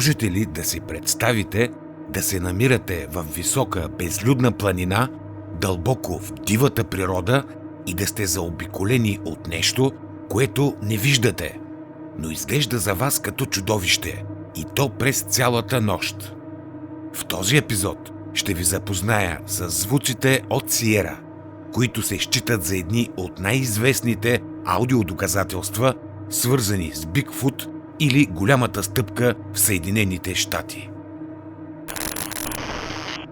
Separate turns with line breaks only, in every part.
Можете ли да си представите да се намирате в висока безлюдна планина, дълбоко в дивата природа и да сте заобиколени от нещо, което не виждате, но изглежда за вас като чудовище, и то през цялата нощ? В този епизод ще ви запозная с звуците от Сиера, които се считат за едни от най-известните аудиодоказателства, свързани с Бигфут или Голямата стъпка в Съединените щати.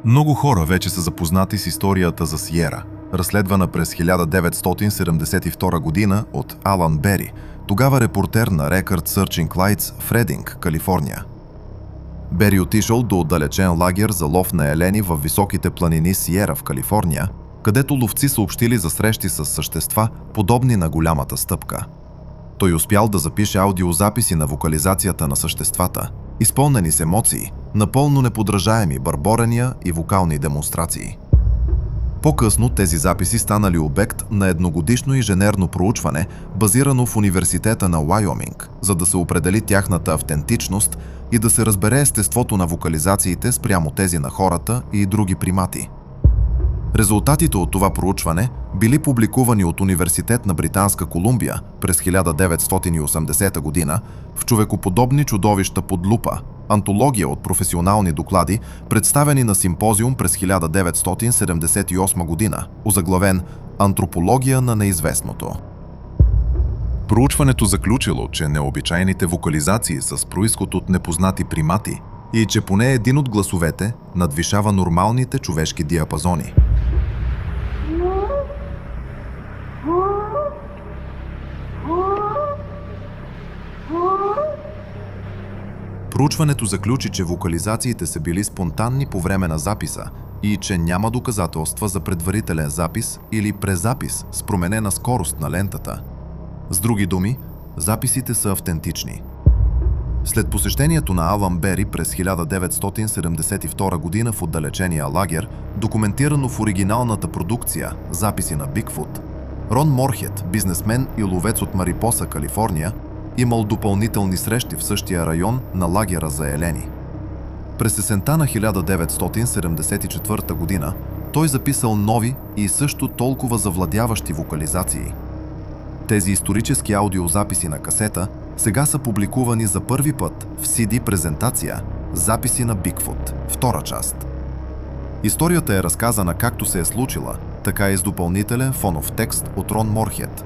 Много хора вече са запознати с историята за Сиера, разследвана през 1972 година от Алън Бери, тогава репортер на Рекърд Сърчинг лайтс в Рединг, Калифорния. Бери отишъл до отдалечен лагер за лов на елени в Високите планини Сиера в Калифорния, където ловци съобщили за срещи с същества, подобни на Голямата стъпка. Той успял да запише аудиозаписи на вокализацията на съществата, изпълнени с емоции, напълно неподражаеми бърборения и вокални демонстрации. По-късно тези записи станали обект на едногодишно инженерно проучване, базирано в Университета на Уайоминг, за да се определи тяхната автентичност и да се разбере естеството на вокализациите спрямо тези на хората и други примати. Резултатите от това проучване били публикувани от Университет на Британска Колумбия през 1980 година в Човекоподобни чудовища под лупа, антология от професионални доклади, представени на симпозиум през 1978 година, озаглавен «Антропология на неизвестното». Проучването заключило, че необичайните вокализации с произход от непознати примати и че поне един от гласовете надвишава нормалните човешки диапазони. Проучването заключи, че вокализациите са били спонтанни по време на записа и че няма доказателства за предварителен запис или презапис с променена скорост на лентата. С други думи, записите са автентични. След посещението на Алън Бери през 1972 година в отдалечения лагер, документирано в оригиналната продукция «Записи на Бигфут», Рон Морхет, бизнесмен и ловец от Марипоса, Калифорния, имал допълнителни срещи в същия район на лагера за елени. През есента на 1974 година той записал нови и също толкова завладяващи вокализации. Тези исторически аудиозаписи на касета сега са публикувани за първи път в CD-презентация «Записи на Бигфут», втора част. Историята е разказана както се е случила, така и с допълнителен фонов текст от Рон Морхет.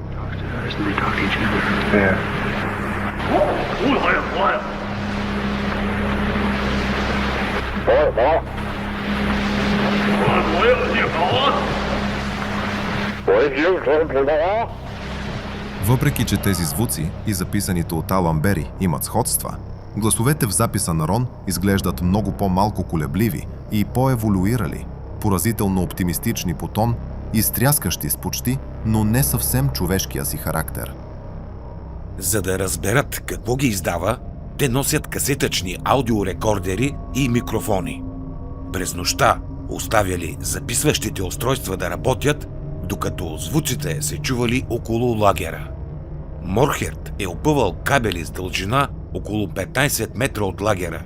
Въпреки че тези звуци и записаните от Алън Бери имат сходства, гласовете в записа на Рон изглеждат много по-малко колебливи и по-еволюирали, поразително оптимистични по тон и стряскащи с почти, но не съвсем човешкия си характер.
За да разберат какво ги издава, те носят касетъчни аудиорекордери и микрофони. През нощта оставяли записващите устройства да работят, докато звуците се чували около лагера. Морхерт е опъвал кабели с дължина около 15 метра от лагера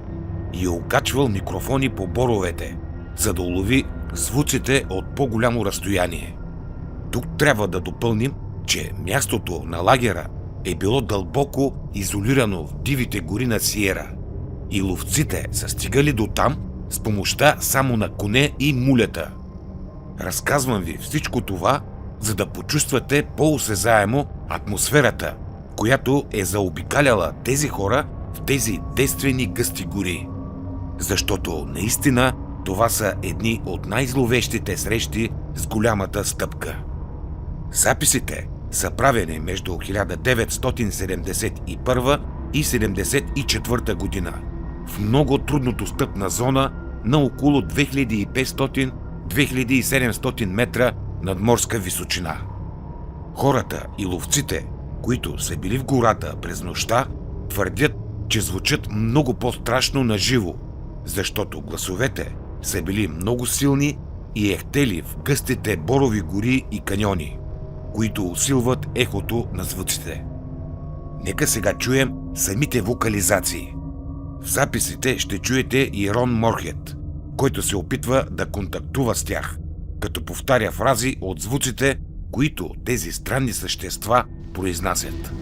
и е окачвал микрофони по боровете, за да улови звуците от по-голямо разстояние. Тук трябва да допълним, че мястото на лагера е било дълбоко изолирано в дивите гори на Сиера и ловците са стигали до там с помощта само на коне и мулета. Разказвам ви всичко това, за да почувствате по-осезаемо атмосферата, която е заобикаляла тези хора в тези действени гъсти гори. Защото наистина това са едни от най-зловещите срещи с Голямата стъпка. Записите са правени между 1971 и 1974 година в много труднодостъпна зона на около 2500-2700 метра надморска височина. Хората и ловците, които са били в гората през нощта, твърдят, че звучат много по-страшно на живо, защото гласовете са били много силни и ехтели в гъстите борови гори и каньони, които усилват ехото на звуците. Нека сега чуем самите вокализации. В записите ще чуете и Рон Морхет, който се опитва да контактува с тях, като повтаря фрази от звуците, които тези странни същества произнасят.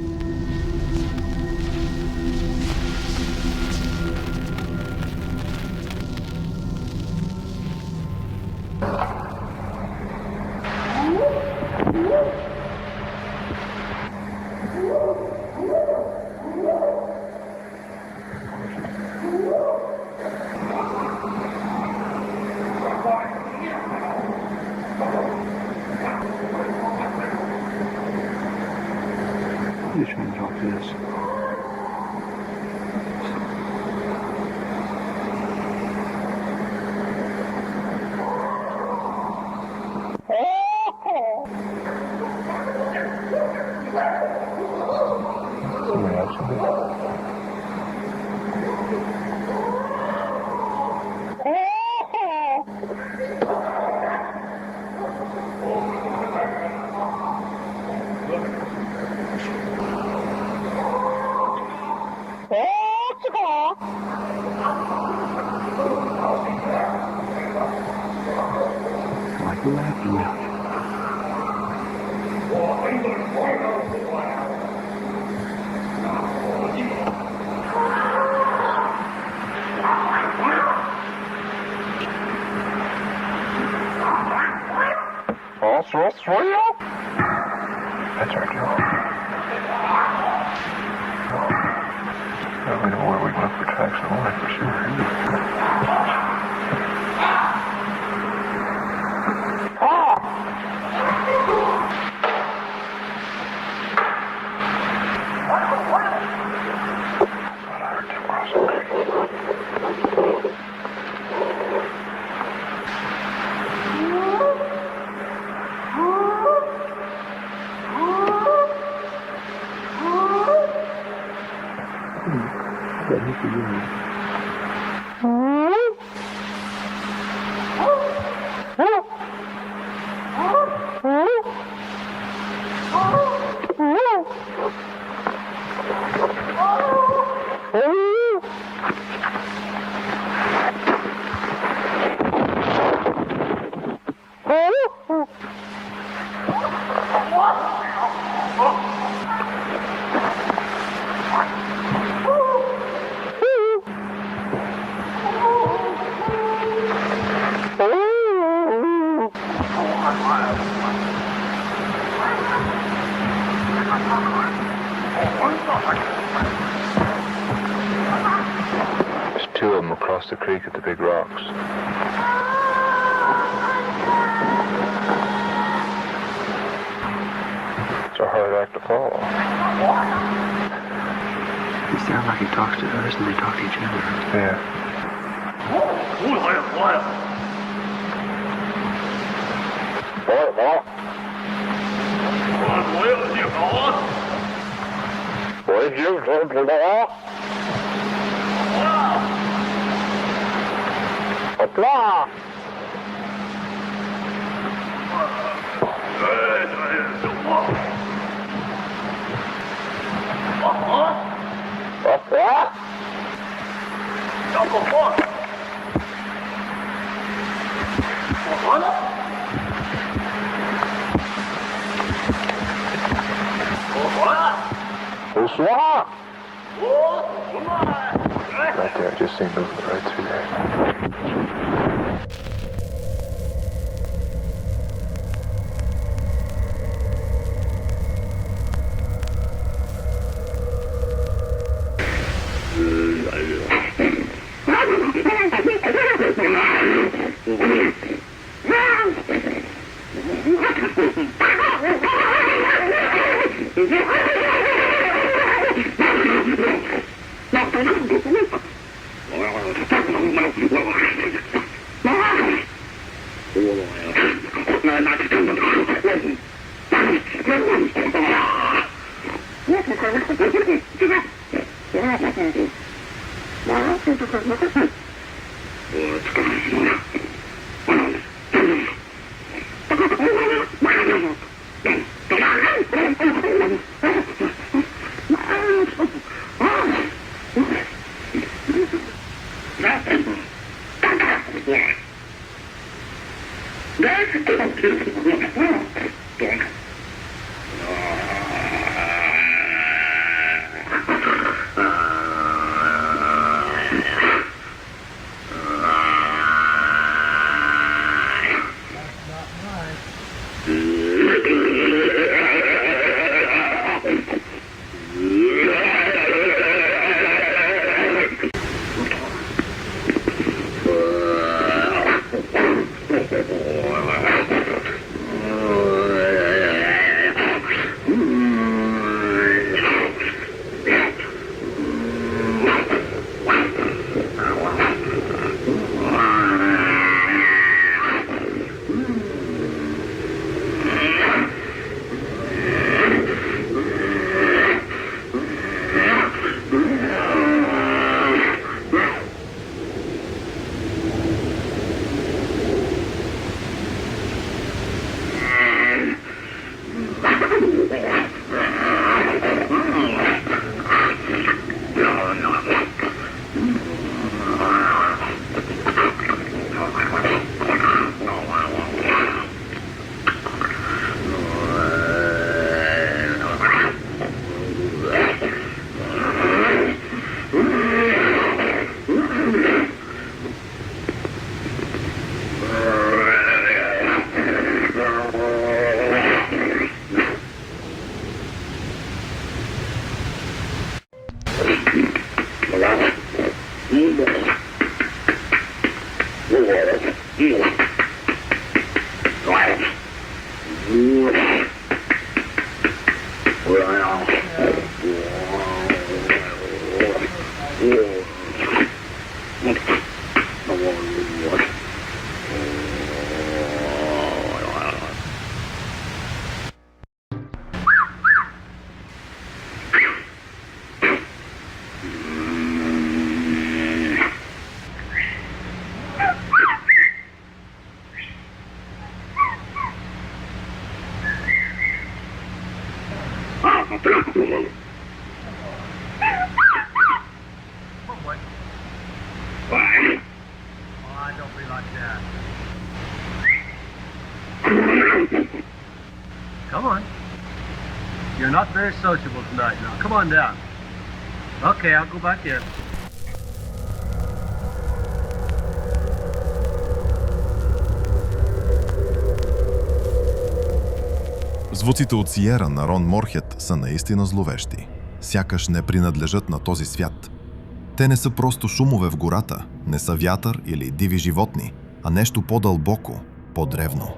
That's our deal. We know where we look for tracks of life for sure. There's two of them across the creek at the big rocks. It's a hard act to follow.
He sounds like he talks to others and they talk to each other.
Yeah. Right there, I just seen movement right through there.
Come on. You're not very sociable tonight now. Come on down. Okay, I'll go back in.
Звуците от Сиера на Рон Морхет са наистина зловещи. Сякаш не принадлежат на този свят. Те не са просто шумове в гората, не са вятър или диви животни, а нещо по-дълбоко, по-древно.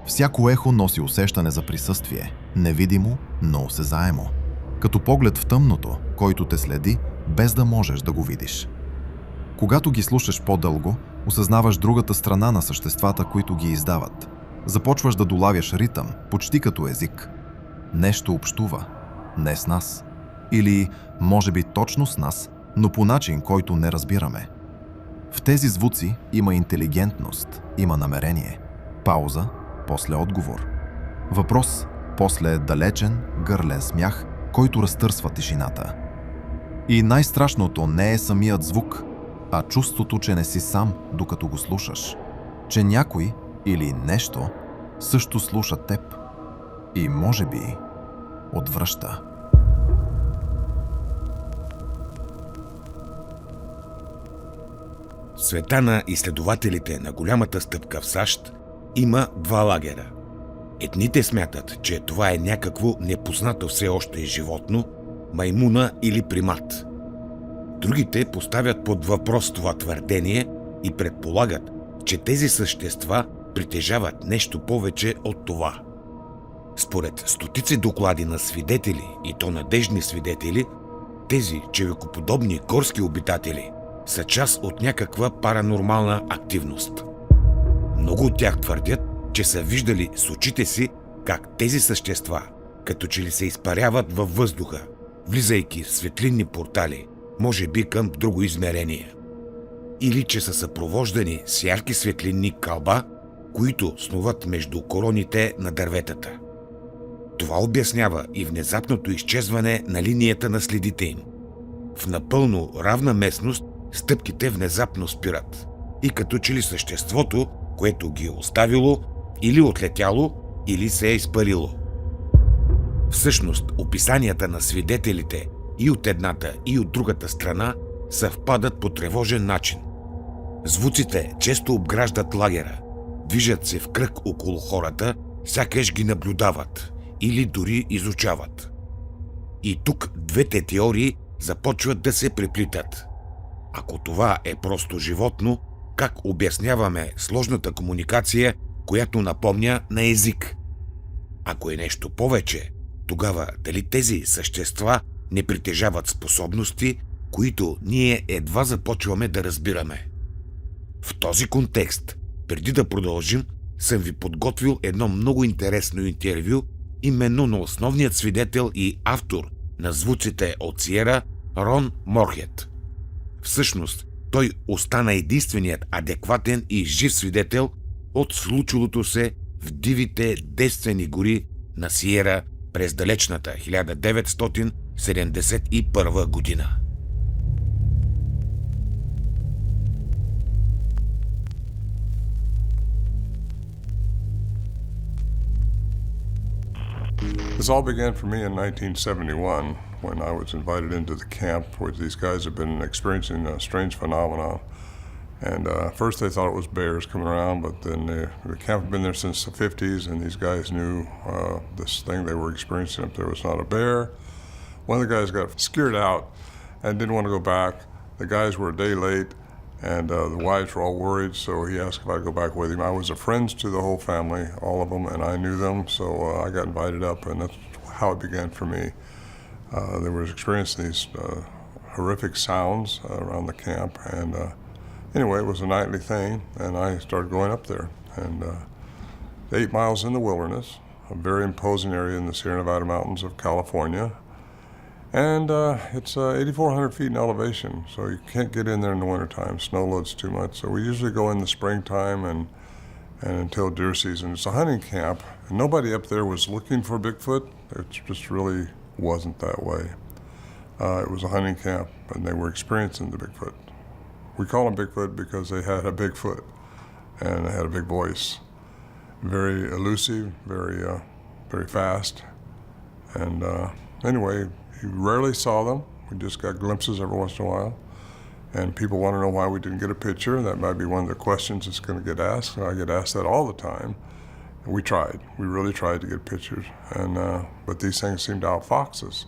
Всяко ехо носи усещане за присъствие, невидимо, но осезаемо. Като поглед в тъмното, който те следи, без да можеш да го видиш. Когато ги слушаш по-дълго, осъзнаваш другата страна на съществата, които ги издават. Започваш да долавяш ритъм, почти като език. Нещо общува, не с нас. Или, може би точно с нас, но по начин, който не разбираме. В тези звуци има интелигентност, има намерение. Пауза, после отговор. Въпрос, после далечен, гърлен смях, който разтърсва тишината. И най-страшното не е самият звук, а чувството, че не си сам, докато го слушаш. Че някой или нещо също слуша теб и може би отвръща.
В света на изследователите на Голямата стъпка в САЩ има два лагера. Едните смятат, че това е някакво непознато все още животно, маймуна или примат. Другите поставят под въпрос това твърдение и предполагат, че тези същества притежават нещо повече от това. Според стотици доклади на свидетели, и то надежни свидетели, тези човекоподобни горски обитатели са част от някаква паранормална активност. Много от тях твърдят, че са виждали с очите си как тези същества, като че ли се изпаряват във въздуха, влизайки в светлинни портали, може би към друго измерение. Или че са съпровождани с ярки светлинни кълба, които снуват между короните на дърветата. Това обяснява и внезапното изчезване на линията на следите им. В напълно равна местност стъпките внезапно спират. и като че ли съществото, което ги е оставило, или отлетяло, или се е изпарило. Всъщност, описанията на свидетелите и от едната, и от другата страна съвпадат по тревожен начин. Звуците често обграждат лагера, движат се в кръг около хората, сякаш ги наблюдават или дори изучават. И тук двете теории започват да се преплитат. Ако това е просто животно, как обясняваме сложната комуникация, която напомня на език? Ако е нещо повече, тогава дали тези същества не притежават способности, които ние едва започваме да разбираме? В този контекст, преди да продължим, съм ви подготвил едно много интересно интервю именно на основният свидетел и автор на Звуците от Сиера, Рон Морхет. Всъщност, той остана единственият адекватен и жив свидетел от случилото се в дивите девствени гори на Сиера през далечната 1971 година.
This all began for me in 1971 when I was invited into the camp where these guys have been experiencing a strange phenomenon. And first they thought it was bears coming around, but then the camp had been there since the 50s, and these guys knew this thing they were experiencing up there was not a bear. One of the guys got scared out and didn't want to go back. The guys were a day late, and the wives were all worried, so he asked if I'd go back with him. I was a friend to the whole family, all of them, and I knew them, so I got invited up, and that's how it began for me. They were experiencing these horrific sounds around the camp, and anyway, it was a nightly thing, and I started going up there. And 8 miles in the wilderness, a very imposing area in the Sierra Nevada mountains of California. And it's 8,400 feet in elevation, so you can't get in there in the wintertime. Snow loads too much. So we usually go in the springtime and until deer season. It's a hunting camp, and nobody up there was looking for Bigfoot. It just really wasn't that way. It was a hunting camp, and they were experiencing the Bigfoot. We call them Bigfoot because they had a big foot, and they had a big voice. Very elusive, very fast. And anyway, you rarely saw them. We just got glimpses every once in a while. And people want to know why we didn't get a picture. That might be one of the questions that's going to get asked. I get asked that all the time. And we tried. We really tried to get pictures. And but these things seemed to outfox us.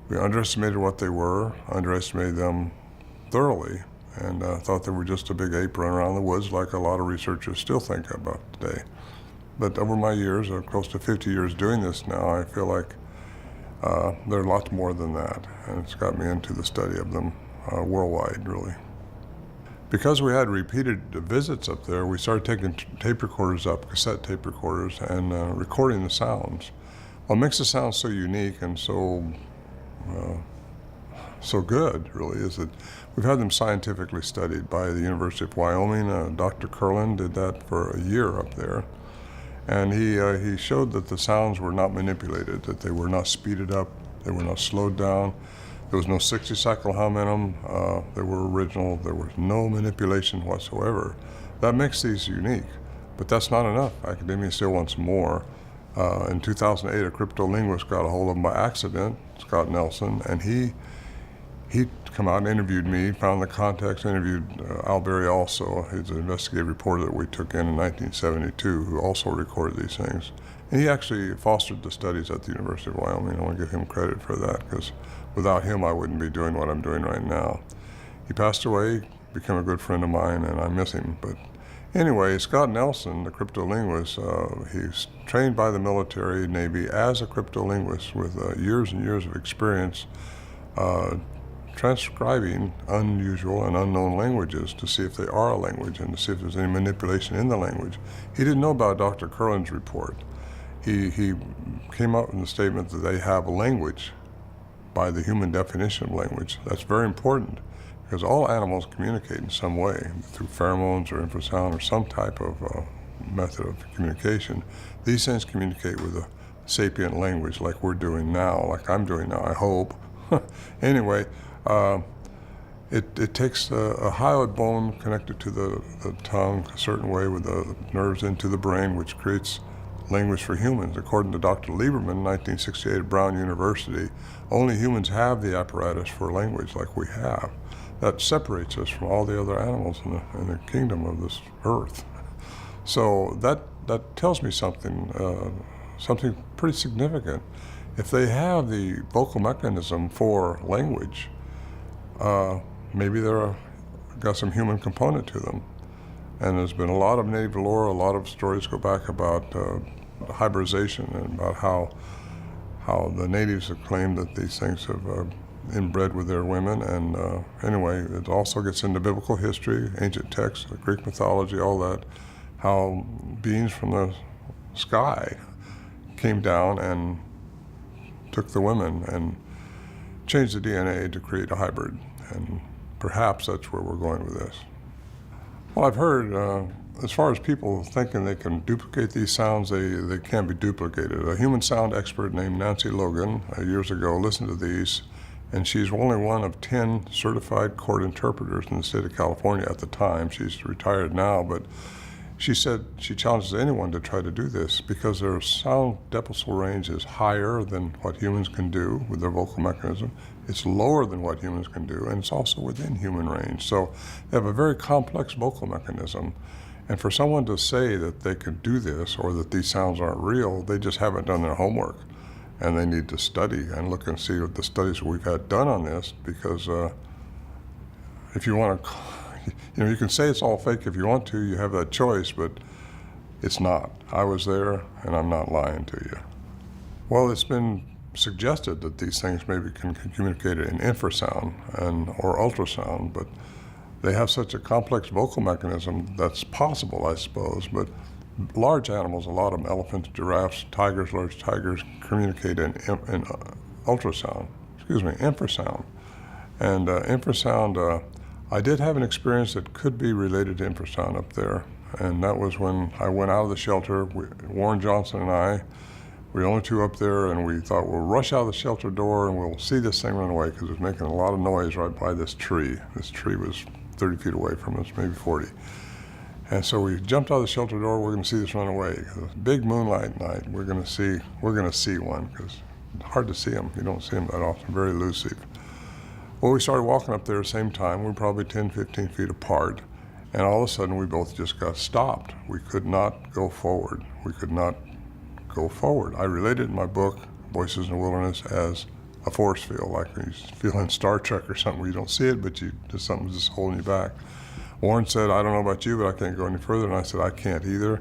We underestimated what they were, underestimated them thoroughly, and thought they were just a big ape running around the woods like a lot of researchers still think about today. But over my years, close to 50 years doing this now, I feel like they're lots more than that, and it's got me into the study of them worldwide, really. Because we had repeated visits up there, we started taking tape recorders up, cassette tape recorders, and recording the sounds. What makes the sound so unique and so good, really, is that we've had them scientifically studied by the University of Wyoming. Dr. Curlin did that for a year up there. And he showed that the sounds were not manipulated, that they were not speeded up, they were not slowed down. There was no 60-cycle hum in them. They were original. There was no manipulation whatsoever. That makes these unique, but that's not enough. Academia still wants more. In 2008, a cryptolinguist got a hold of them by accident, Scott Nelson, and he come out and interviewed me, found the context, interviewed Alън Бери also. He's an investigative reporter that we took in 1972 who also recorded these things. And he actually fostered the studies at the University of Wyoming. I want to give him credit for that because without him I wouldn't be doing what I'm doing right now. He passed away, became a good friend of mine, and I miss him. But anyway, Scott Nelson, the cryptolinguist, he's trained by the military, Navy, as a cryptolinguist with years and years of experience transcribing unusual and unknown languages to see if they are a language and to see if there's any manipulation in the language. He didn't know about Dr. Curlin's report. He came up with the statement that they have a language by the human definition of language. That's very important because all animals communicate in some way through pheromones or infrasound or some type of method of communication. These things communicate with a sapient language like we're doing now, like I'm doing now, I hope. Anyway, it takes a hyoid bone connected to the tongue a certain way with the nerves into the brain, which creates language for humans. According to Dr. Lieberman, in 1968 at Brown University, only humans have the apparatus for language like we have. That separates us from all the other animals in the kingdom of this earth. So that tells me something pretty significant. If they have the vocal mechanism for language, maybe they're got some human component to them. And there's been a lot of native lore, a lot of stories go back about hybridization and about how the natives have claimed that these things have inbred with their women. And anyway, it also gets into biblical history, ancient texts, Greek mythology, all that, how beings from the sky came down and took the women and changed the DNA to create a hybrid. And perhaps that's where we're going with this. Well, I've heard, as far as people thinking they can duplicate these sounds, they can't be duplicated. A human sound expert named Nancy Logan years ago listened to these, and she's only one of 10 certified court interpreters in the state of California at the time. She's retired now, but she said she challenges anyone to try to do this because their sound decibel range is higher than what humans can do with their vocal mechanism. It's lower than what humans can do, and it's also within human range. So they have a very complex vocal mechanism. And for someone to say that they can do this or that these sounds aren't real, they just haven't done their homework. And they need to study and look and see what the studies we've had done on this, because if you want to, you can say it's all fake if you want to, you have that choice, but it's not. I was there, and I'm not lying to you. Well, it's been suggested that these things maybe can communicate in infrasound or ultrasound, but they have such a complex vocal mechanism that's possible, I suppose. But large animals, a lot of them, elephants, giraffes, tigers, large tigers, communicate in infrasound. And infrasound, I did have an experience that could be related to infrasound up there, and that was when I went out of the shelter. Warren Johnson and I, we were the only two up there, and we thought we'll rush out of the shelter door and we'll see this thing run away because it was making a lot of noise right by this tree. This tree was 30 feet away from us, maybe 40. And so we jumped out of the shelter door. We're going to see this run away. It's big moonlight night. We're going to see one because it's hard to see them. You don't see them that often. Very elusive. Well, we started walking up there at the same time. We were probably 10, 15 feet apart. And all of a sudden, we both just got stopped. We could not go forward. We could not go forward. I related in my book, Voices in the Wilderness, as a force field, like you feel in Star Trek or something where you don't see it, but something's just holding you back. Warren said, I don't know about you, but I can't go any further. And I said, I can't either.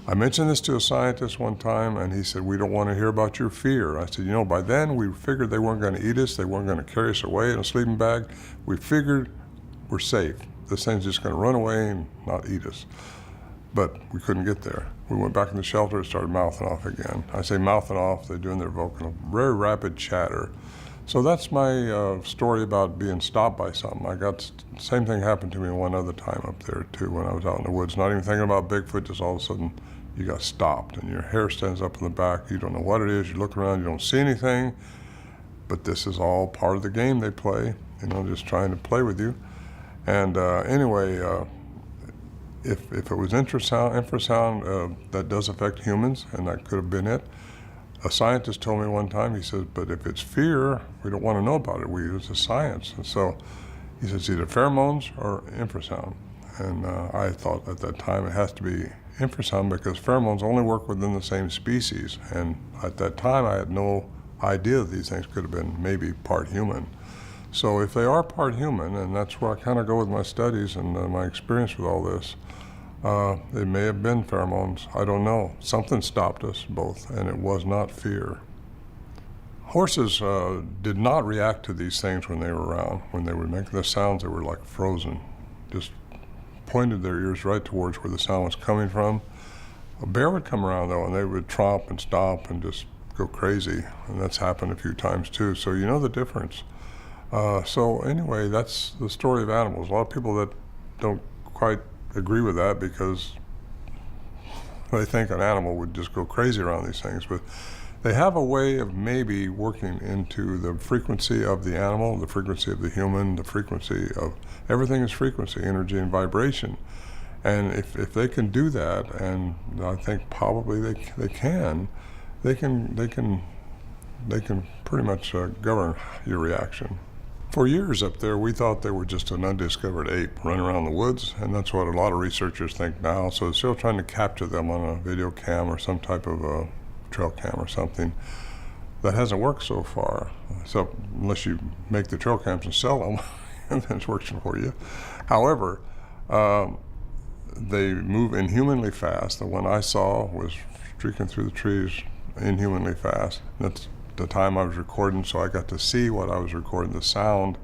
I mentioned this to a scientist one time, and he said, we don't want to hear about your fear. I said, by then we figured they weren't going to eat us. They weren't going to carry us away in a sleeping bag. We figured we're safe. This thing's just going to run away and not eat us. But we couldn't get there. We went back in the shelter and started mouthing off again. I say mouthing off, they're doing their vocal, very rapid chatter. So that's my story about being stopped by something. Same thing happened to me one other time up there too when I was out in the woods, not even thinking about Bigfoot, just all of a sudden you got stopped and your hair stands up in the back. You don't know what it is, you look around, you don't see anything, but this is all part of the game they play, just trying to play with you. And anyway, if it was infrasound, that does affect humans, and that could have been it. A scientist told me one time, he says, but if it's fear, we don't want to know about it. It's a science. And so he says either pheromones or infrasound. And I thought at that time it has to be infrasound because pheromones only work within the same species. And at that time I had no idea that these things could have been maybe part human. So if they are part human, and that's where I kind of go with my studies and my experience with all this, they may have been pheromones. I don't know. Something stopped us both, and it was not fear. Horses did not react to these things when they were around. When they were making the sounds, they were like frozen. Just pointed their ears right towards where the sound was coming from. A bear would come around, though, and they would tromp and stomp and just go crazy, and that's happened a few times, too. So you know the difference. So anyway, that's the story of animals. A lot of people that don't quite agree with that because they think an animal would just go crazy around these things, but They have a way of maybe working into the frequency of the animal, the frequency of the human, the frequency of everything is frequency, energy and vibration. And if they can do that, and I think probably they can pretty much govern your reaction. For years up there, we thought they were just an undiscovered ape running around the woods, and that's what a lot of researchers think now. So they're still trying to capture them on a video cam or some type of a trail cam or something. That hasn't worked so far. So unless you make the trail cams and sell them, then it's working for you. However, they move inhumanly fast. The one I saw was streaking through the trees inhumanly fast. That's the time I was recording, so I got to see what I was recording. The sound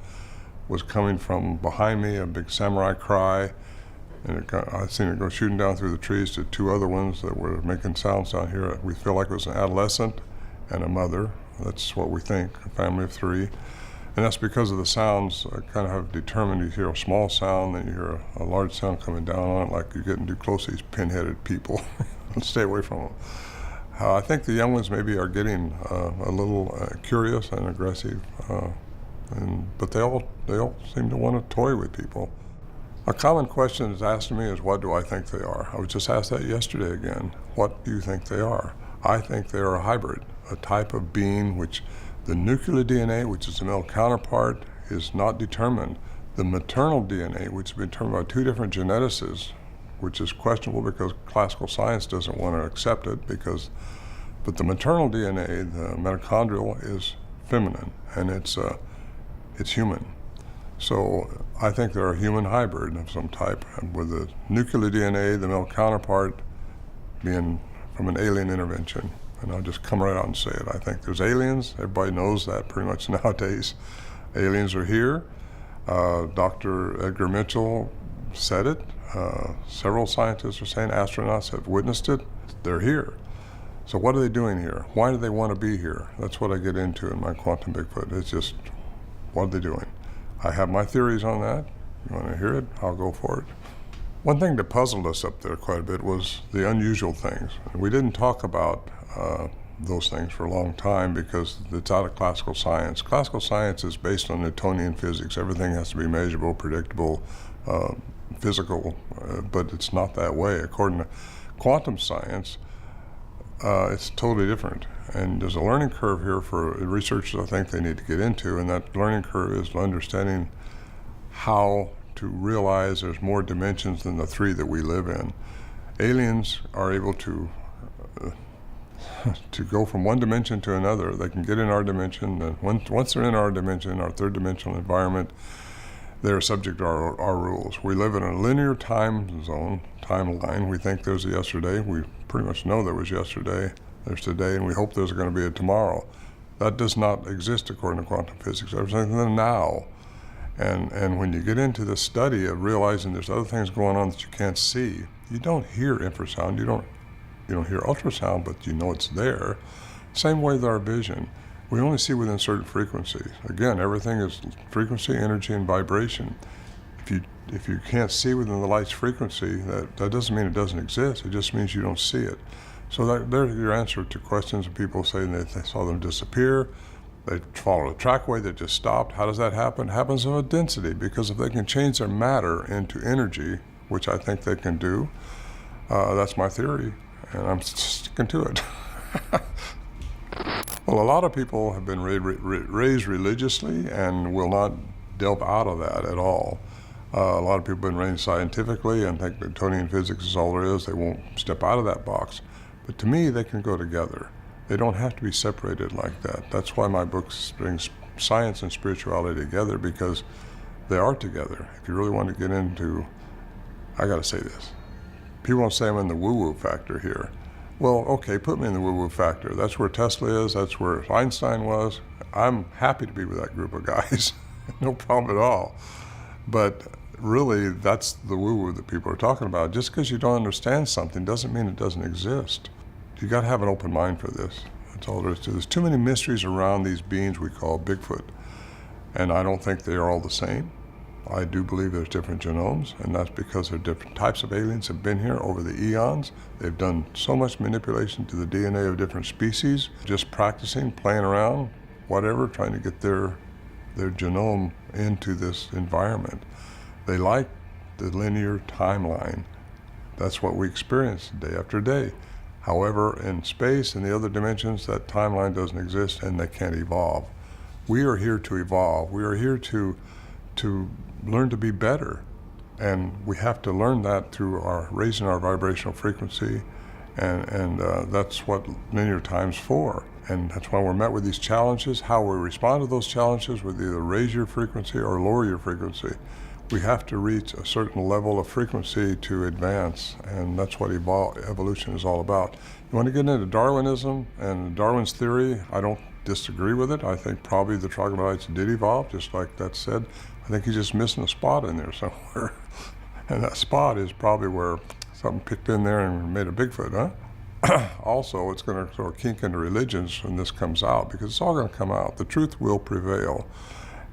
was coming from behind me, a big samurai cry, and I seen it go shooting down through the trees to two other ones that were making sounds down here. We feel like it was an adolescent and a mother. That's what we think, a family of three. And that's because of the sounds kind of have determined. You hear a small sound, then you hear a large sound coming down on it, like you're getting too close to these pin-headed people. Stay away from them. I think the young ones maybe are getting a little curious and aggressive, but they all seem to want to toy with people. A common question that's asked me is, what do I think they are? I was just asked that yesterday again. What do you think they are? I think they are a hybrid, a type of being which the nuclear DNA, which is the male counterpart, is not determined. The maternal DNA, which has been determined by two different geneticists, which is questionable because classical science doesn't want to accept it, but the maternal DNA, the mitochondrial, is feminine, and it's human. So I think they're a human hybrid of some type, with the nuclear DNA, the male counterpart, being from an alien intervention. And I'll just come right out and say it. I think there's aliens. Everybody knows that pretty much nowadays. Aliens are here. Dr. Edgar Mitchell said it. Several scientists are saying, astronauts have witnessed it. They're here. So what are they doing here? Why do they want to be here? That's what I get into in my Quantum Bigfoot. It's just, what are they doing? I have my theories on that. You want to hear it? I'll go for it. One thing that puzzled us up there quite a bit was the unusual things. We didn't talk about those things for a long time because it's out of classical science. Classical science is based on Newtonian physics. Everything has to be measurable, predictable, physical, but it's not that way. According to quantum science, it's totally different. And there's a learning curve here for researchers I think they need to get into, and that learning curve is understanding how to realize there's more dimensions than the three that we live in. Aliens are able to go from one dimension to another. They can get in our dimension, and once they're in our dimension, our third dimensional environment, they're subject to our rules. We live in a linear time zone, timeline. We think there's a yesterday. We pretty much know there was yesterday, there's today, and we hope there's going to be a tomorrow. That does not exist according to quantum physics. There's something in the now. And when you get into the study of realizing there's other things going on that you can't see, you don't hear infrasound, you don't hear ultrasound, but you know it's there. Same way with our vision. We only see within certain frequencies. Again, everything is frequency, energy, and vibration. If you can't see within the light's frequency, that doesn't mean it doesn't exist. It just means you don't see it. So there's your answer to questions. People say they saw them disappear. They followed a trackway that just stopped. How does that happen? It happens in a density, because if they can change their matter into energy, which I think they can do, that's my theory, and I'm sticking to it. Well, a lot of people have been raised religiously and will not delve out of that at all. A lot of people have been raised scientifically and think Newtonian physics is all there is. They won't step out of that box. But to me, they can go together. They don't have to be separated like that. That's why my books bring science and spirituality together, because they are together. If you really want to get into, I got to say this. People want to say I'm in the woo-woo factor here. Well, okay, put me in the woo-woo factor. That's where Tesla is. That's where Einstein was. I'm happy to be with that group of guys. No problem at all. But really, that's the woo-woo that people are talking about. Just because you don't understand something doesn't mean it doesn't exist. You got to have an open mind for this. That's all there is to it. There's too many mysteries around these beings we call Bigfoot. And I don't think they are all the same. I do believe there's different genomes, and that's because there are different types of aliens have been here over the eons. They've done so much manipulation to the DNA of different species, just practicing, playing around, whatever, trying to get their genome into this environment. They like the linear timeline. That's what we experience day after day. However, in space and the other dimensions, that timeline doesn't exist and they can't evolve. We are here to evolve. We are here to learn to be better. And we have to learn that through raising our vibrational frequency, and that's what linear time's for. And that's why we're met with these challenges. How we respond to those challenges with either raise your frequency or lower your frequency. We have to reach a certain level of frequency to advance, and that's what evolution is all about. You want to get into Darwinism and Darwin's theory? I don't disagree with it. I think probably the troglodytes did evolve, just like that said. I think he's just missing a spot in there somewhere. And that spot is probably where something picked in there and made a Bigfoot, huh? Also, it's going to throw a kink into religions when this comes out, because it's all going to come out. The truth will prevail.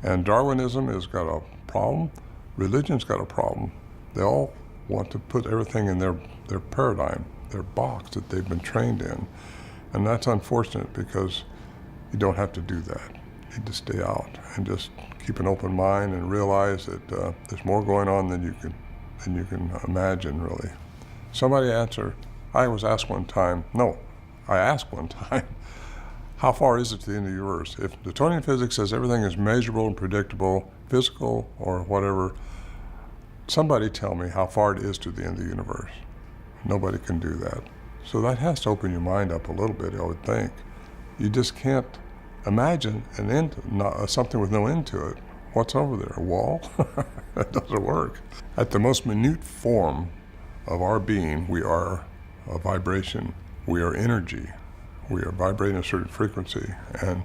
And Darwinism has got a problem. Religion's got a problem. They all want to put everything in their paradigm, their box that they've been trained in. And that's unfortunate, because you don't have to do that. You need to stay out and just keep an open mind and realize that there's more going on than you can imagine, really. Somebody answer. I asked one time, how far is it to the end of the universe? If Newtonian physics says everything is measurable and predictable, physical or whatever, somebody tell me how far it is to the end of the universe. Nobody can do that. So that has to open your mind up a little bit, I would think. You just can't imagine an end, something with no end to it. What's over there, a wall? That doesn't work. At the most minute form of our being, we are a vibration. We are energy. We are vibrating a certain frequency, and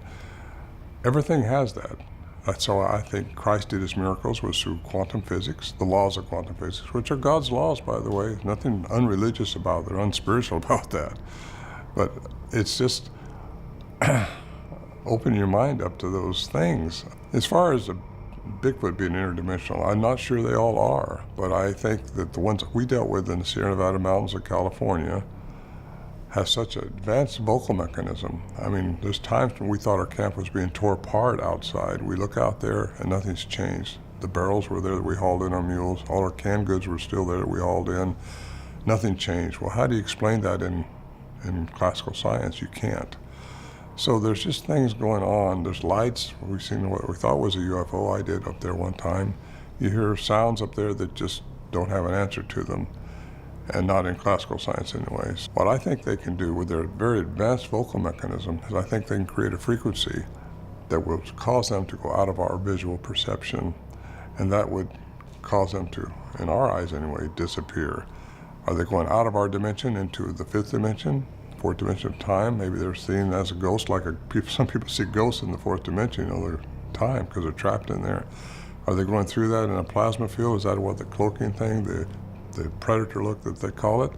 everything has that. That's how I think Christ did his miracles, was through quantum physics, the laws of quantum physics, which are God's laws, by the way. Nothing unreligious about it or unspiritual about that. But it's just open your mind up to those things. As far as Bigfoot being interdimensional, I'm not sure they all are, but I think that the ones that we dealt with in the Sierra Nevada mountains of California has such an advanced vocal mechanism. I mean, there's times when we thought our camp was being tore apart outside. We look out there and nothing's changed. The barrels were there that we hauled in our mules. All our canned goods were still there that we hauled in. Nothing changed. Well, how do you explain that in classical science? You can't. So there's just things going on. There's lights. We've seen what we thought was a UFO. I did up there one time. You hear sounds up there that just don't have an answer to them, and not in classical science anyways. What I think they can do with their very advanced vocal mechanism is I think they can create a frequency that will cause them to go out of our visual perception, and that would cause them to, in our eyes anyway, disappear. Are they going out of our dimension into the fifth dimension? Fourth dimension of time? Maybe they're seen as a ghost, like some people see ghosts in the fourth dimension, their time, because they're trapped in there. Are they going through that in a plasma field? Is that what the cloaking thing, the predator look that they call it?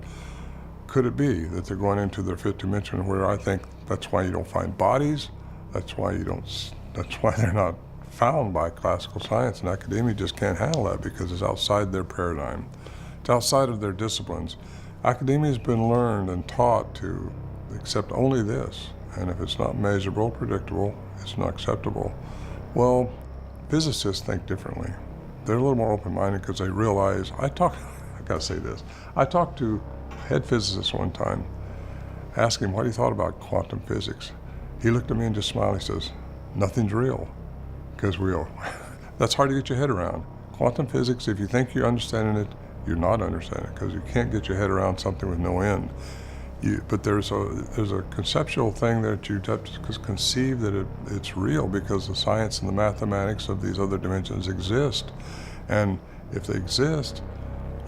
Could it be that they're going into their fifth dimension, where I think that's why you don't find bodies, that's why they're not found by classical science, and academia just can't handle that because it's outside their paradigm. It's outside of their disciplines. Academia has been learned and taught to accept only this, and if it's not measurable, predictable, it's not acceptable. Well, physicists think differently. They're a little more open-minded because they realize, I talked to a head physicist one time, asked him what he thought about quantum physics. He looked at me and just smiled. He says, nothing's real, because real. That's hard to get your head around. Quantum physics, if you think you're understanding it, you're not understanding it, because you can't get your head around something with no end. But there's a conceptual thing that you have to conceive that it's real, because the science and the mathematics of these other dimensions exist. And if they exist,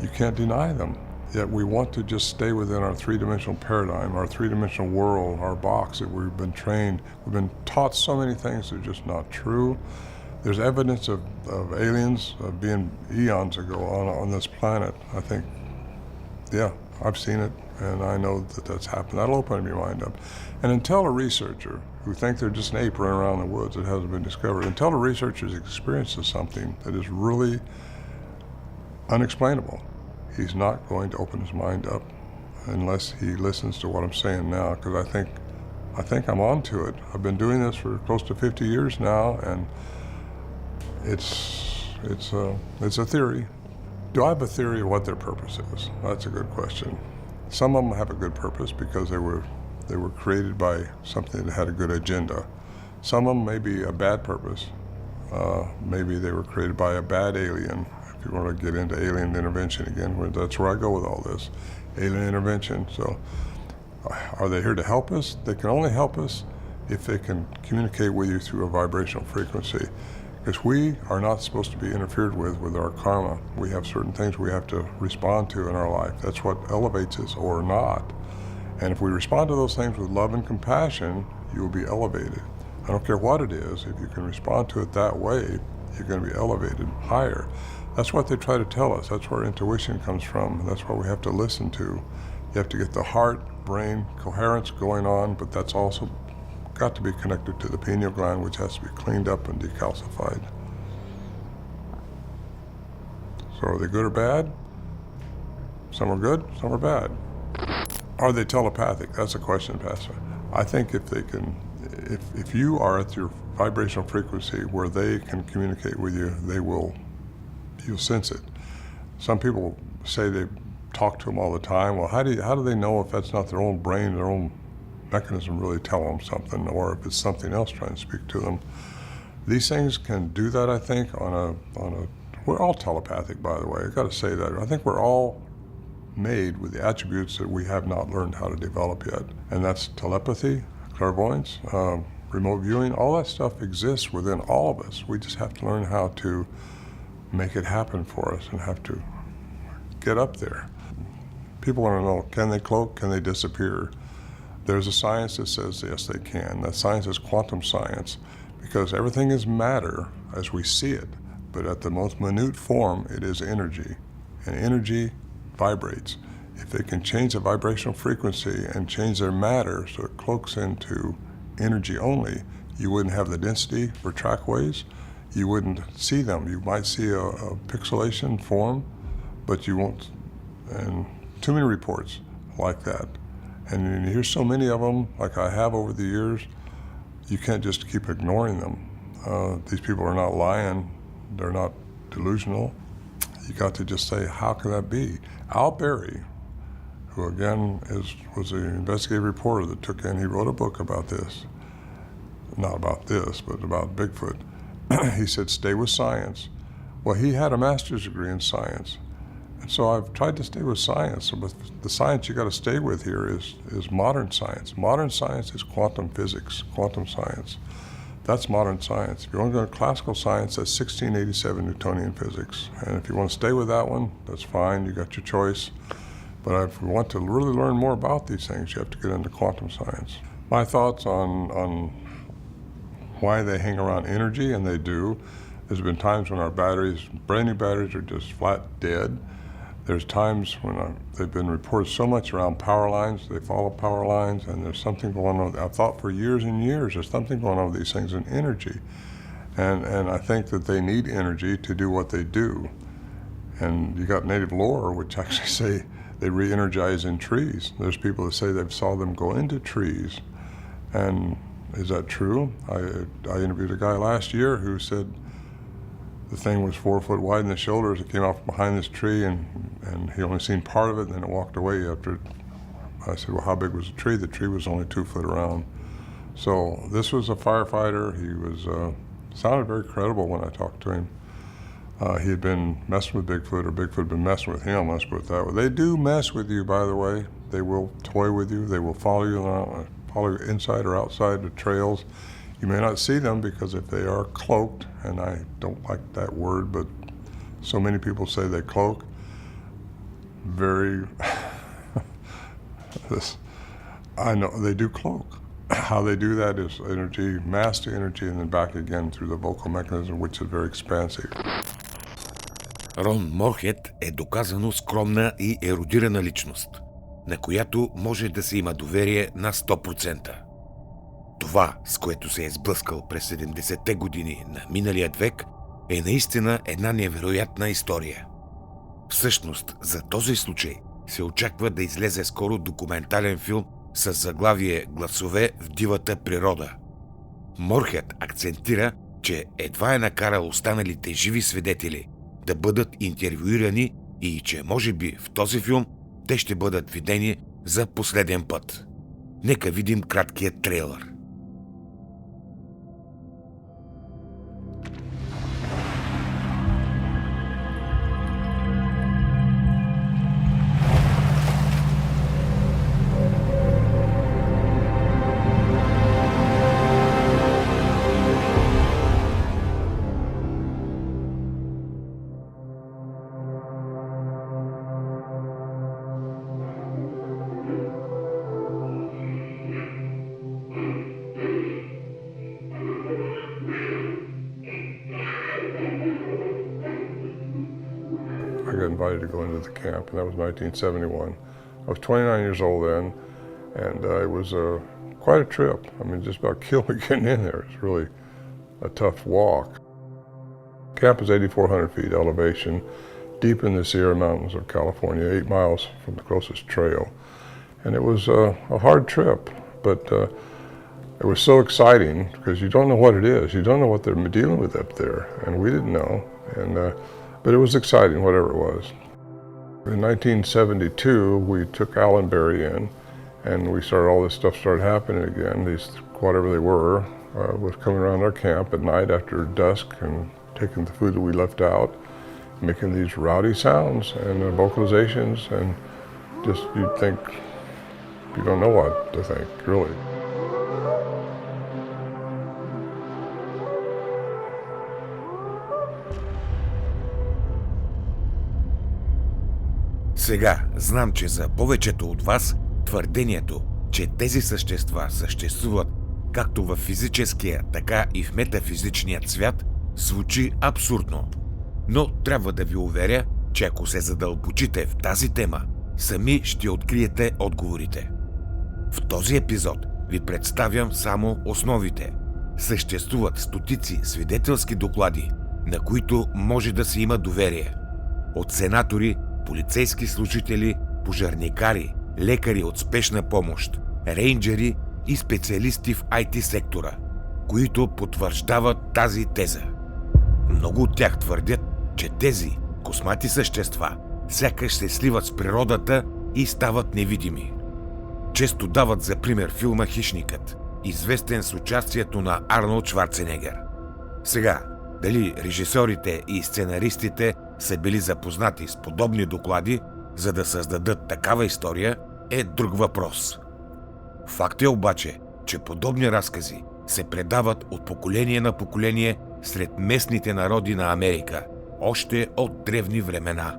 you can't deny them. Yet we want to just stay within our three-dimensional paradigm, our three-dimensional world, our box that we've been trained. We've been taught so many things that are just not true. There's evidence of aliens being eons ago on this planet. I think, yeah, I've seen it, and I know that that's happened. That'll open your mind up. And until a researcher who think they're just an ape running around the woods that hasn't been discovered, until a researcher experiences something that is really unexplainable, he's not going to open his mind up unless he listens to what I'm saying now, because I think I'm on to it. I've been doing this for close to 50 years now, and it's a theory. Do I have a theory of what their purpose is? That's a good question. Some of them have a good purpose because they were created by something that had a good agenda. Some of them may be a bad purpose. Maybe they were created by a bad alien. If you want to get into alien intervention again, that's where I go with all this. Alien intervention. So are they here to help us? They can only help us if they can communicate with you through a vibrational frequency. Because we are not supposed to be interfered with our karma. We have certain things we have to respond to in our life. That's what elevates us or not. And if we respond to those things with love and compassion, you will be elevated. I don't care what it is, if you can respond to it that way, you're going to be elevated higher. That's what they try to tell us. That's where intuition comes from. That's what we have to listen to. You have to get the heart, brain, coherence going on, but that's also got to be connected to the pineal gland, which has to be cleaned up and decalcified. So are they good or bad? Some are good, some are bad. Are they telepathic? That's a question, Pastor. I think if they can, if you are at your vibrational frequency where they can communicate with you, you'll sense it. Some people say they talk to them all the time. Well, how do they know if that's not their own brain, their own mechanism really tell them something, or if it's something else trying to speak to them? These things can do that, I think, we're all telepathic, by the way. I got to say that. I think we're all made with the attributes that we have not learned how to develop yet. And that's telepathy, clairvoyance, remote viewing, all that stuff exists within all of us. We just have to learn how to make it happen for us and have to get up there. People want to know, can they cloak? Can they disappear? There's a science that says yes, they can. That science is quantum science, because everything is matter as we see it, but at the most minute form, it is energy, and energy vibrates. If they can change the vibrational frequency and change their matter so it cloaks into energy only, you wouldn't have the density for trackways. You wouldn't see them. You might see a pixelation form, but you won't, and too many reports like that. And you hear so many of them, like I have over the years, you can't just keep ignoring them. These people are not lying. They're not delusional. You got to just say, how can that be? Alъn Beri, who again was an investigative reporter that took in, he wrote a book about this. Not about this, but about Bigfoot. He said, stay with science. Well, he had a master's degree in science. And so I've tried to stay with science. But the science you got to stay with here is modern science. Modern science is quantum physics, quantum science. That's modern science. If you want to go to classical science, that's 1687 Newtonian physics. And if you want to stay with that one, that's fine, you got your choice. But if you want to really learn more about these things, you have to get into quantum science. My thoughts on why they hang around energy, and they do. There's been times when our batteries, brand new batteries, are just flat dead. There's times when they've been reported so much around power lines, they follow power lines, and there's something going on. I've thought for years and years, there's something going on with these things in energy. And I think that they need energy to do what they do. And you got native lore, which actually say they re-energize in trees. There's people that say they've saw them go into trees. And is that true? I interviewed a guy last year who said the thing was 4 foot wide in the shoulders. It came off behind this tree, and he only seen part of it, and then it walked away after. I said, well, how big was the tree? The tree was only 2 foot around. So this was a firefighter. He was sounded very credible when I talked to him. He had been messing with Bigfoot, or Bigfoot had been messing with him, let's put it that way. They do mess with you, by the way. They will toy with you. They will follow you around, follow you inside or outside the trails. You may not see them because if they are cloaked, and I don't like that word, but so many people say they cloak. I know they do cloak. How they do that is energy, mass to energy, and then back again through the vocal mechanism, which is very expansive.
Рон Морхет е доказано скромна и ерудирана личност, на която може да се има доверие на 100%. Това, с което се е сблъскал през 70-те години на миналият век, е наистина една невероятна история. Всъщност, за този случай се очаква да излезе скоро документален филм с заглавие "Гласове в дивата природа". Морхет акцентира, че едва е накарал останалите живи свидетели да бъдат интервюирани и че може би в този филм те ще бъдат видени за последен път. Нека видим краткият трейлър.
I got invited to go into the camp, and that was 1971. I was 29 years old then, and it was quite a trip. I mean, just about killed me getting in there. It's really a tough walk. Camp is 8,400 feet elevation, deep in the Sierra Mountains of California, 8 miles from the closest trail. And it was a hard trip, but it was so exciting because you don't know what it is. You don't know what they're dealing with up there, and we didn't know. But it was exciting, whatever it was. In 1972, we took Alън Beri in, and all this stuff started happening again. These, whatever they were, was coming around our camp at night after dusk and taking the food that we left out, making these rowdy sounds and vocalizations, and just you'd think, you don't know what to think, really.
Сега знам, че за повечето от вас твърдението, че тези същества съществуват както в физическия, така и в метафизичният свят, звучи абсурдно. Но трябва да ви уверя, че ако се задълбочите в тази тема, сами ще откриете отговорите. В този епизод ви представям само основите. Съществуват стотици свидетелски доклади, на които може да се има доверие. От сенатори, полицейски служители, пожарникари, лекари от спешна помощ, рейнджери и специалисти в IT сектора, които потвърждават тази теза. Много от тях твърдят, че тези космати същества сякаш се сливат с природата и стават невидими. Често дават за пример филма "Хищникът", известен с участието на Арнолд Шварценегер. Сега, дали режисьорите и сценаристите са били запознати с подобни доклади, за да създадат такава история, е друг въпрос. Факт е обаче, че подобни разкази се предават от поколение на поколение сред местните народи на Америка, още от древни времена.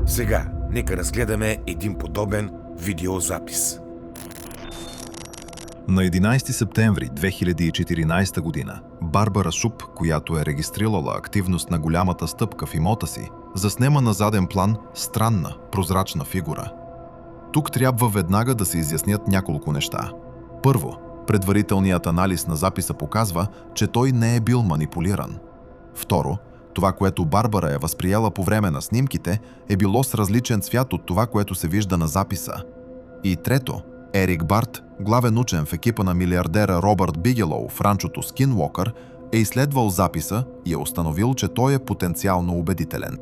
Сега, нека разгледаме един подобен видеозапис.
На 11 септември 2014 година Барбара Шуп, която е регистрирала активност на Голямата стъпка в имота си, заснема на заден план странна, прозрачна фигура. Тук трябва веднага да се изяснят няколко неща. Първо, предварителният анализ на записа показва, че той не е бил манипулиран. Второ, това, което Барбара е възприела по време на снимките, е било с различен цвят от това, което се вижда на записа. И трето, Ерик Барт, главен учен в екипа на милиардера Робърт Бигелоу в ранчото Скинуокър, е изследвал записа и е установил, че той е потенциално убедителен.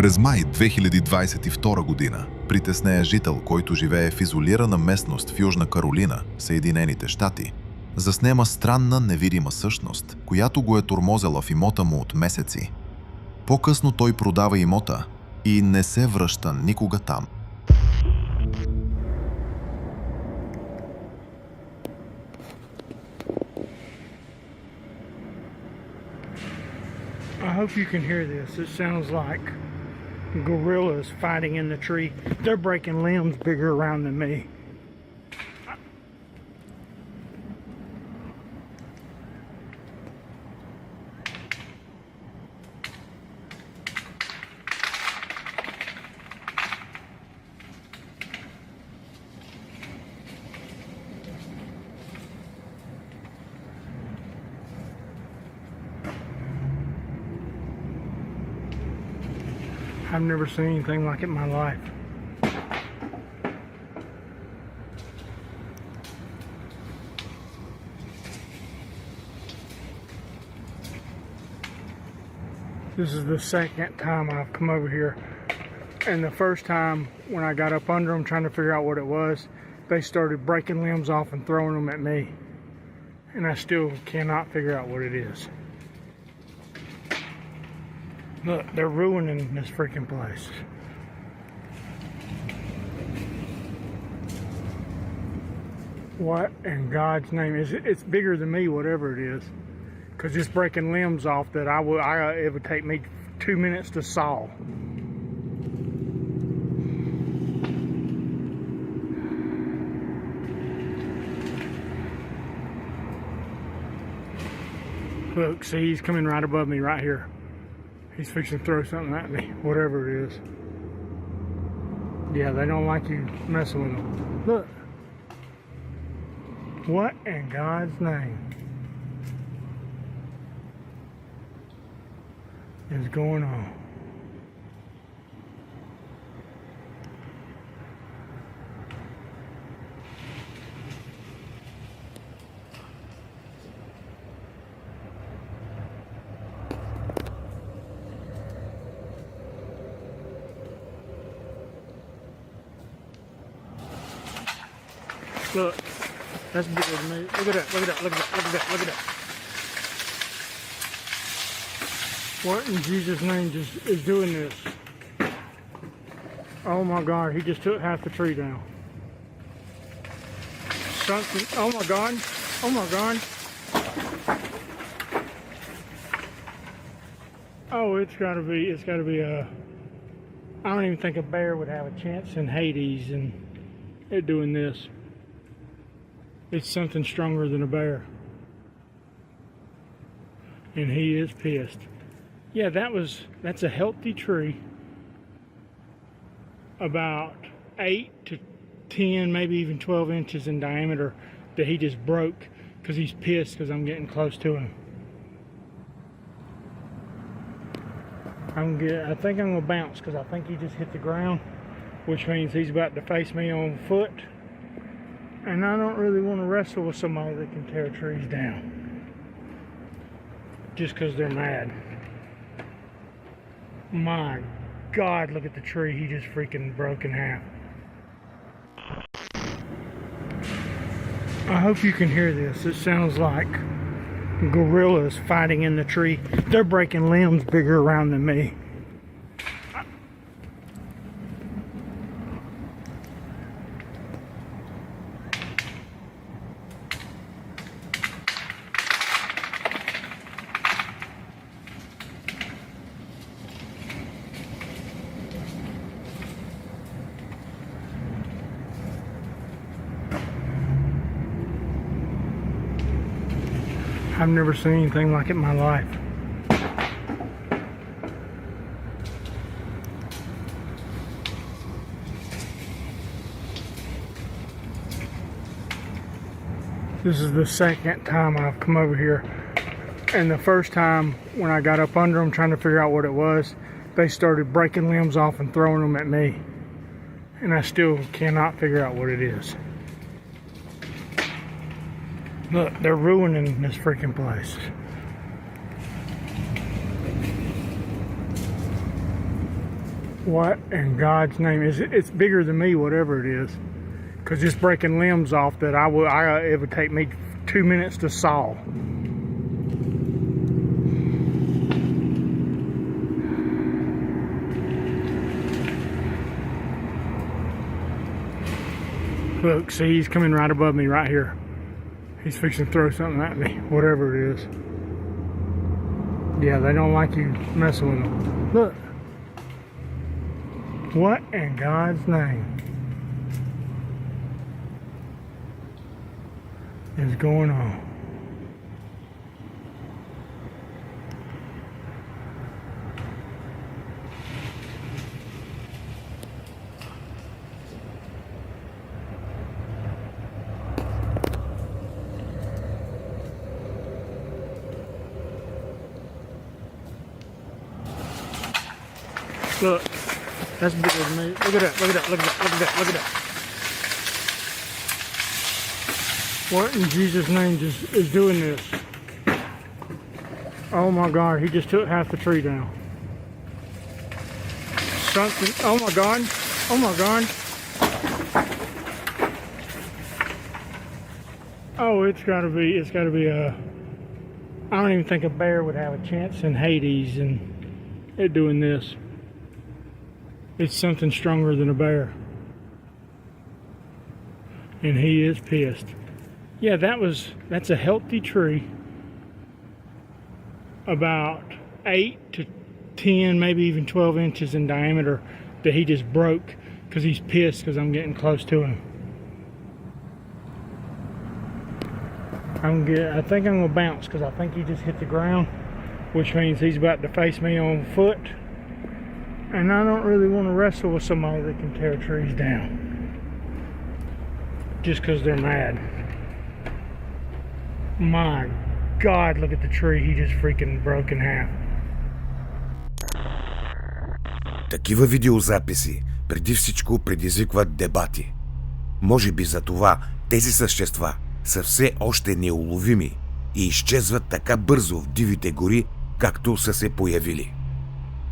През май 2022 година притеснея жител, който живее в изолирана местност в Южна Каролина, Съединените щати, заснема странна невидима същност, която го е тормозела в имота му от месеци. По-късно той продава имота и не се връща никога там.
I hope you can hear this. It sounds like gorillas fighting in the tree. They're breaking limbs bigger around than me. I've never seen anything like it in my life. This is the second time I've come over here. And the first time when I got up under them trying to figure out what it was, they started breaking limbs off and throwing them at me. And I still cannot figure out what it is. Look, they're ruining this freaking place. What in God's name is it? It's bigger than me, whatever it is. Because it's breaking limbs off that it would take me 2 minutes to saw. Look, see, he's coming right above me right here. He's fixing to throw something at me, whatever it is. Yeah, they don't like you messing with them. Look. What in God's name is going on? Look, that's bigger than me. Look at that, look at that, look at that, look at that, look at that. What in Jesus' name just is doing this? Oh my God, he just took half the tree down. Something, oh my God, oh my God. Oh, it's gotta be I don't even think a bear would have a chance in Hades and it doing this. It's something stronger than a bear. And he is pissed. Yeah, that's a healthy tree. About 8 to 10, maybe even 12 inches in diameter that he just broke because he's pissed because I'm getting close to him. I think I'm gonna bounce because I think he just hit the ground, which means he's about to face me on foot. And I don't really want to wrestle with somebody that can tear trees down just because they're mad. My God, look at the tree he just freaking broke in half. I hope you can hear this. It sounds like gorillas fighting in the tree. They're breaking limbs bigger around than me. I've never seen anything like it in my life. This is the second time I've come over here. And the first time when I got up under them trying to figure out what it was, they started breaking limbs off and throwing them at me. And I still cannot figure out what it is. Look, they're ruining this freaking place. What in God's name is it? It's bigger than me, whatever it is. Because just breaking limbs off that it would take me 2 minutes to saw. Look, see, he's coming right above me right here. He's fixing to throw something at me, whatever it is. Yeah, they don't like you messing with them. Look. What in God's name is going on? Look, that's bigger than me. Look at that, look at that, look at that, look at that, look at that. What in Jesus' name is doing this? Oh my God, he just took half the tree down. Something, oh my God, oh my God. Oh, it's gotta be I don't even think a bear would have a chance in Hades and it doing this. It's something stronger than a bear. And he is pissed. Yeah, that's a healthy tree. About 8 to 10, maybe even 12 inches in diameter that he just broke because he's pissed because I'm getting close to him. I think I'm gonna bounce because I think he just hit the ground, which means he's about to face me on foot. And I don't really want to wrestle with somebody that can tear trees down just because they're mad. My God, look at the tree he just freaking broke in half.
Такива видеозаписи преди всичко предизвикват дебати. Може би за това тези същества са все още неуловими и изчезват така бързо в дивите гори, както са се появили.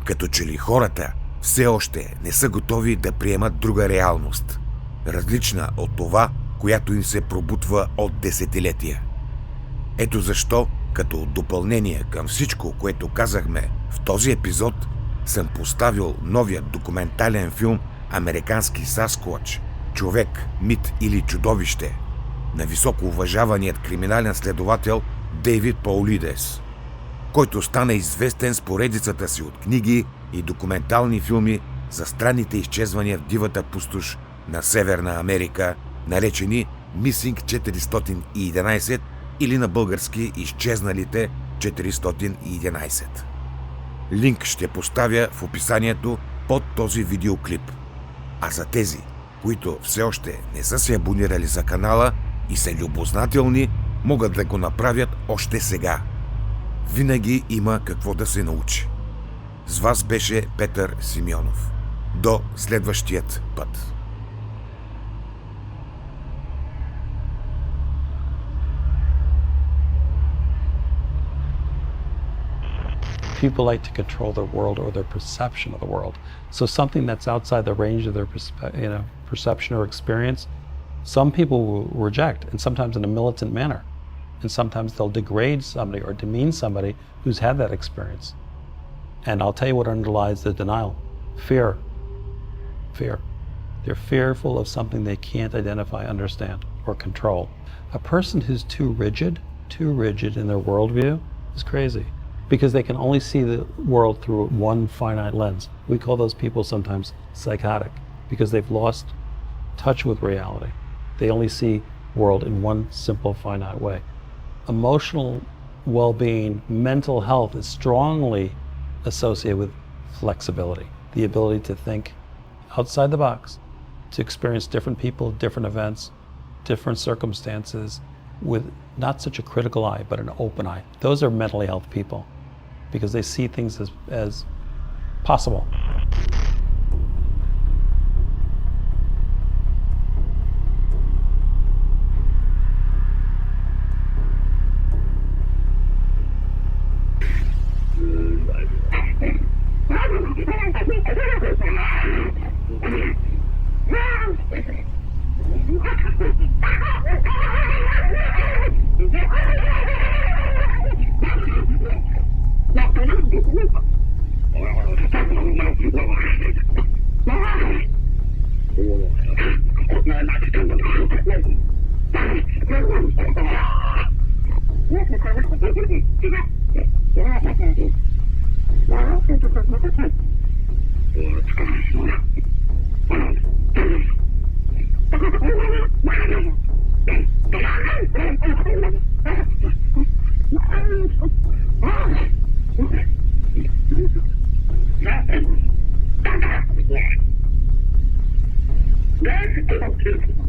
Като че ли хората все още не са готови да приемат друга реалност, различна от това, която им се пробутва от десетилетия. Ето защо, като допълнение към всичко, което казахме в този епизод, съм поставил новия документален филм «Американски Сасквач – човек, мит или чудовище» на високо уважаваният криминален следовател Дейвид Паулидес, който стана известен с поредицата си от книги и документални филми за странните изчезвания в дивата пустош на Северна Америка, наречени Missing 411 или на български изчезналите 411. Линк ще поставя в описанието под този видеоклип. А за тези, които все още не са се абонирали за канала и са любознателни, могат да го направят още сега. Винаги има какво да се научи. С вас беше Петър Симеонов. До следващият път.
People like to control their world or their perception of the world. So something that's outside the range of their perception or experience, some people will reject, and sometimes in a militant manner. And sometimes they'll degrade somebody or demean somebody who's had that experience. And I'll tell you what underlies the denial. Fear. Fear. They're fearful of something they can't identify, understand, or control. A person who's too rigid in their worldview is crazy, because they can only see the world through one finite lens. We call those people sometimes psychotic, because they've lost touch with reality. They only see world in one simple finite way. Emotional well-being, mental health is strongly associated with flexibility, the ability to think outside the box, to experience different people, different events, different circumstances with not such a critical eye, but an open eye. Those are mentally healthy people because they see things as possible.
That's the